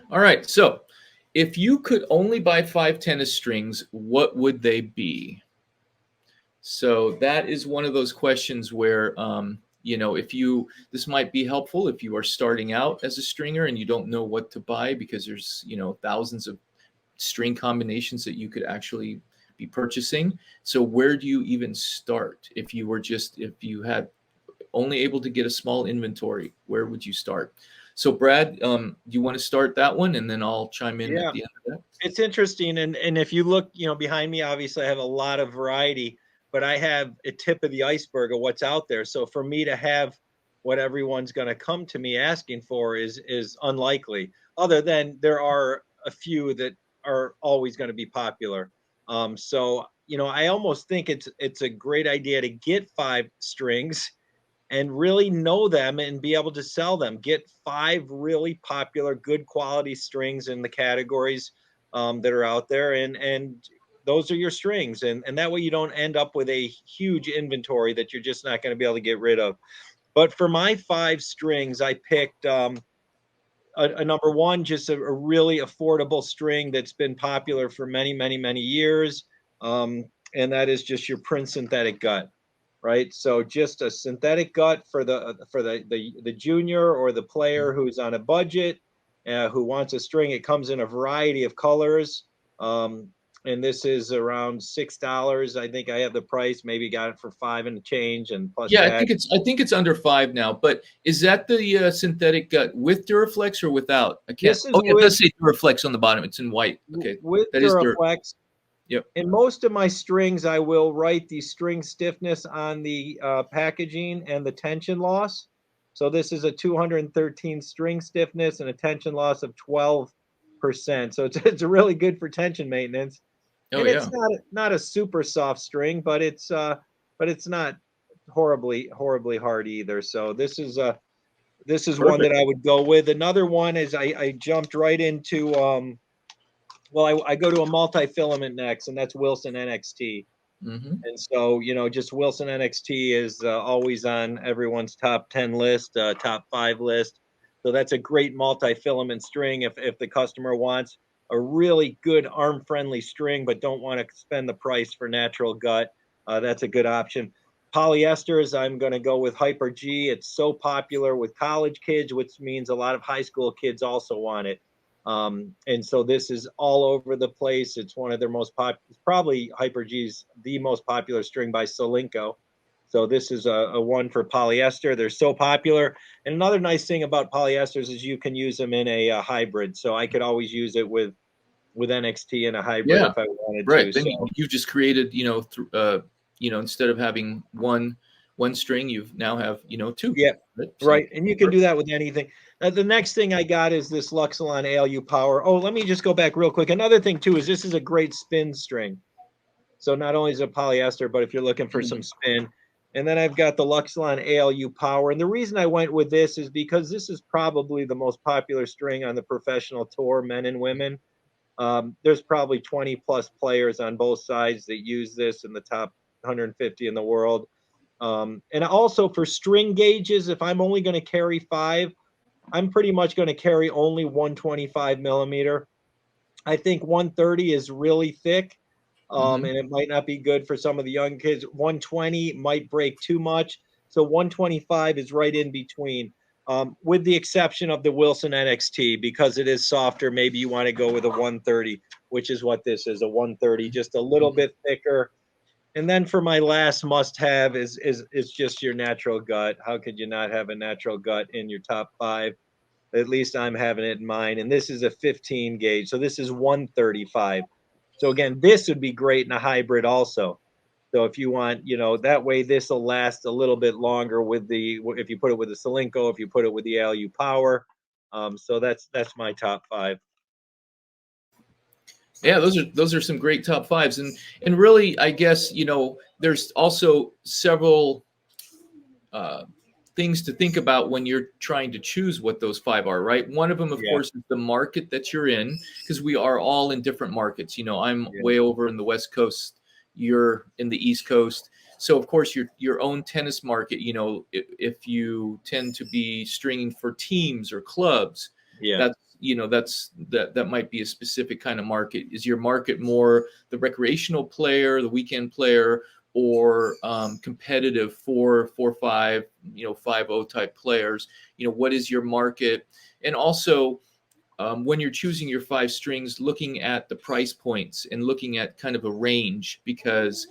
All right. So if you could only buy 5 tennis strings, what would they be? So that is one of those questions where, if this might be helpful if you are starting out as a stringer and you don't know what to buy because there's, thousands of string combinations that you could actually be purchasing. So where do you even start if you had only able to get a small inventory, where would you start? So Brad, do you want to start that one and then I'll chime in at Yeah, the end of that? it's interesting, and if you look, behind me, obviously I have a lot of variety, but I have a tip of the iceberg of what's out there. So for me to have what everyone's going to come to me asking for is unlikely. Other than there are a few that are always going to be popular. So I almost think it's a great idea to get 5 strings and really know them and be able to sell them. Get 5 really popular, good quality strings in the categories that are out there, and those are your strings, and that way you don't end up with a huge inventory that you're just not going to be able to get rid of. But for my 5 strings, I picked a number one, just a really affordable string that's been popular for many, many, many years, and that is just your Prince synthetic gut, right? So just a synthetic gut for the junior or the player who's on a budget, who wants a string. It comes in a variety of colors, and this is around $6. I think I have the price. Maybe got it for 5 and change, and plus Yeah, tag. I think it's under 5 now. But is that the synthetic gut with Duraflex or without? I can't. This is Oh, yeah, it with does say Duraflex on the bottom. It's in white. Okay, with that is Dur. Duraflex. Yep. In most of my strings, I will write the string stiffness on the packaging and the tension loss. So this is a 213 string stiffness and a tension loss of 12%. So it's really good for tension maintenance. Oh And yeah. it's not a super soft string, but it's not horribly hard either. So this is one Perfect. that I would go with. Another one is I jumped right into well, I go to a multi-filament next, and that's Wilson NXT. Mm-hmm. And so, just Wilson NXT is always on everyone's top 10 list, top 5 list. So that's a great multi-filament string if the customer wants a really good arm-friendly string, but don't want to spend the price for natural gut. That's a good option. Polyesters, I'm going to go with Hyper G. It's so popular with college kids, which means a lot of high school kids also want it. And so this is all over the place. It's one of their most popular, probably Hyper G's the most popular string by Solinco. So this is a one for polyester. They're so popular. And another nice thing about polyesters is you can use them in a hybrid. So I could always use it with NXT in a hybrid Yeah. if I wanted Right. to. Then So you just created, instead of having one string, you now have, two. yeah, Right? So right. And you can do that with anything. The next thing I got is this Luxilon ALU Power. Oh, let me just go back real quick. Another thing too is this is a great spin string. So not only is it polyester, but if you're looking for some spin. And then I've got the Luxilon ALU Power. And the reason I went with this is because this is probably the most popular string on the professional tour, men and women. There's probably 20 plus players on both sides that use this in the top 150 in the world. And also for string gauges, if I'm only going to carry 5, I'm pretty much going to carry only 125 millimeter. I think 130 is really thick, mhm. and it might not be good for some of the young kids. 120 might break too much. So 125 is right in between, with the exception of the Wilson NXT, because it is softer. Maybe you want to go with a 130, which is what this is, a 130, just a little Mhm. bit thicker. And then for my last must have is just your natural gut. How could you not have a natural gut in your top 5? At least I'm having it in mind. And this is a 15 gauge. So this is 135. So again, this would be great in a hybrid also. So if you want, that way this will last a little bit longer if you put it with the Solinco, if you put it with the ALU Power. So that's my top 5. Yeah, those are some great top fives, and really, I guess there's also several uh, things to think about when you're trying to choose what those 5 are. Right, one of them, of Yeah, course, is the market that you're in, because we are all in different markets. I'm yeah, way over in the West Coast, you're in the East Coast. So of course your own tennis market, if you tend to be stringing for teams or clubs, yeah, that's that might be a specific kind of market. Is your market more the recreational player, the weekend player, or competitive 4-4-5, 5-0 type players? What is your market? And also, when you're choosing your 5 strings, looking at the price points and looking at kind of a range, because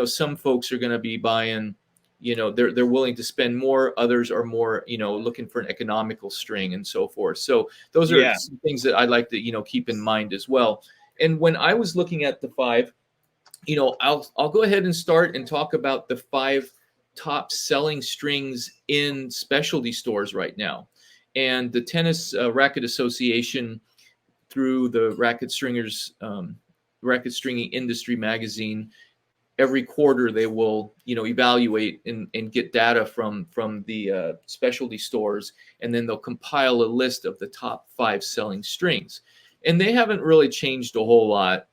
some folks are going to be buying, they're willing to spend more. Others are more, looking for an economical string and so forth. So those are Yeah. some things that I'd like to keep in mind as well. And when I was looking at the 5, I'll go ahead and start and talk about the 5 top selling strings in specialty stores right now. And the Tennis Racket Association, through the Racket Racket Stringing Industry magazine, every quarter they will evaluate and get data from the specialty stores, and then they'll compile a list of the top 5 selling strings. And they haven't really changed a whole lot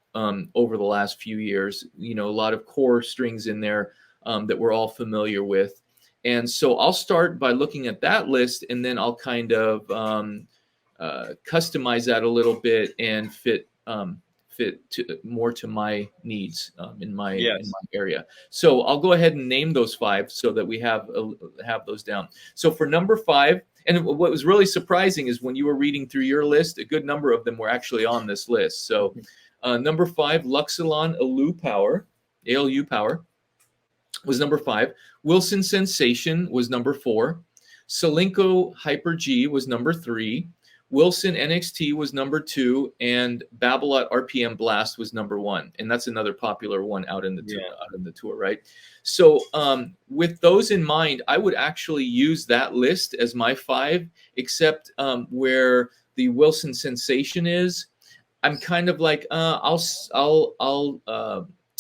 over the last few years. A lot of core strings in there that we're all familiar with. And so I'll start by looking at that list, and then I'll kind of customize that a little bit and fit more to my needs in my area. So I'll go ahead and name those 5 so that we have those down. So for number 5, and what was really surprising is when you were reading through your list, a good number of them were actually on this list. So number 5, Luxilon ALU Power, ALU Power, was number 5. Wilson Sensation was number 4. Solinco Hyper G was number 3. Wilson NXT was number 2, and Babolat RPM Blast was number 1, and that's another popular one out in the tour, right? So with those in mind, I would actually use that list as my 5, except where the Wilson Sensation is, I'm kind of like I'll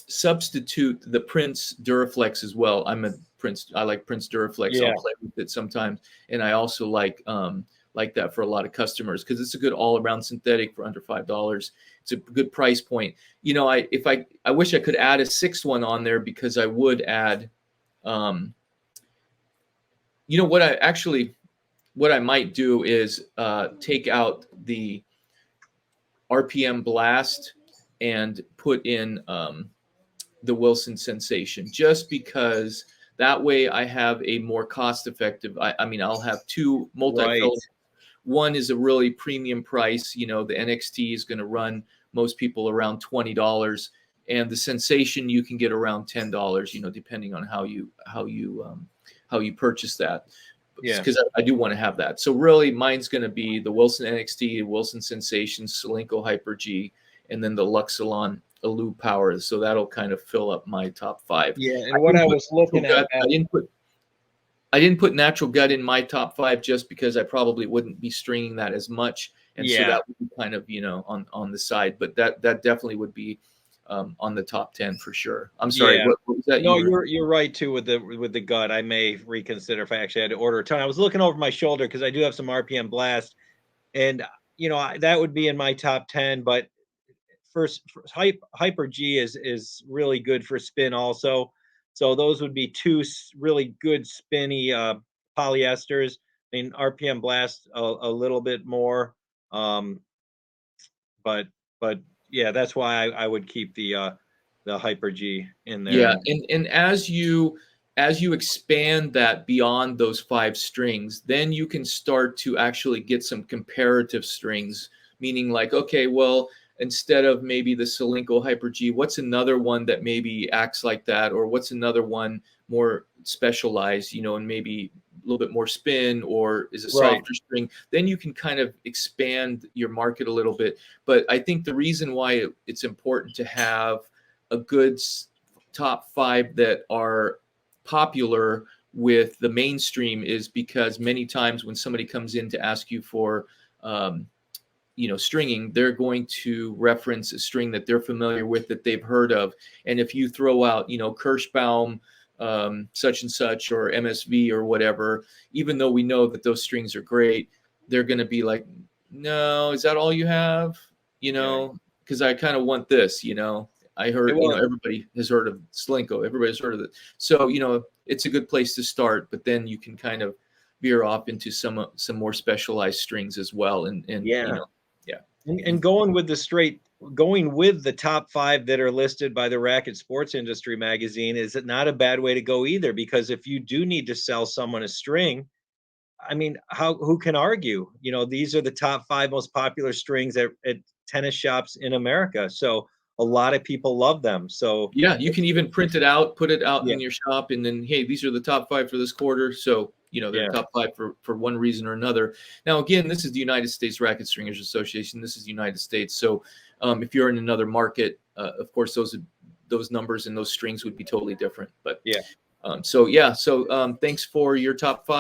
substitute the Prince Duraflex as well. I like Prince Duraflex. Yeah. I'll play with it sometimes, and I also like that for a lot of customers because it's a good all-around synthetic for under $5. It's a good price point. I wish I could add a 6th one on there, because I would add, what I might do is take out the RPM Blast and put in the Wilson Sensation, just because that way I have a more cost-effective. I'll have 2 multi-filament. Right. One is a really premium price. The NXT is going to run most people around $20, and the Sensation you can get around $10. Depending on how you purchase that. Yeah. Because I do want to have that. So really, mine's going to be the Wilson NXT, Wilson Sensation, Solinco Hyper G, and then the Luxilon ALU Power. So that'll kind of fill up my top 5. Yeah, and what I was looking at, I didn't put Natural Gut in my top 5 just because I probably wouldn't be stringing that as much, and so that would be kind of on the side. But that definitely would be on the top 10 for sure. I'm sorry, Yeah. what was that? No, you're right too with the gut. I may reconsider if I actually had to order a ton. I was looking over my shoulder because I do have some RPM Blast, and that would be in my top 10. But first, Hyper G is really good for spin also. So those would be 2 really good spinny polyesters. RPM Blast a little bit more, but yeah, that's why I would keep the Hyper G in there. Yeah, and as you expand that beyond those 5 strings, then you can start to actually get some comparative strings, meaning like, okay, well, instead of maybe the Solinco Hyper G, what's another one that maybe acts like that, or what's another one more specialized, and maybe a little bit more spin, or is a softer string? Then you can kind of expand your market a little bit. But I think the reason why it's important to have a good top 5 that are popular with the mainstream is because many times when somebody comes in to ask you for stringing, they're going to reference a string that they're familiar with, that they've heard of. And if you throw out Kirschbaum such and such, or MSV or whatever, even though we know that those strings are great, they're going to be like, no, is that all you have? Because I kind of want this. I heard, everybody has heard of Solinco. Everybody's heard of it. So, it's a good place to start, but then you can kind of veer off into some more specialized strings as well. And And going with the top 5 that are listed by the Racket Sports Industry magazine is not a bad way to go either, because if you do need to sell someone a string, I mean, who can argue? You know, these are the top 5 most popular strings at tennis shops in America. So a lot of people love them. So Yeah, you can even print it out, put it out yeah, in your shop, and then, hey, these are the top 5 for this quarter. So, you know, they're yeah, top 5 for one reason or another. Now, again, this is the United States Racket Stringers Association. This is the United States. So, if you're in another market, of course, those numbers and those strings would be totally different. But yeah. so yeah, so thanks for your top 5.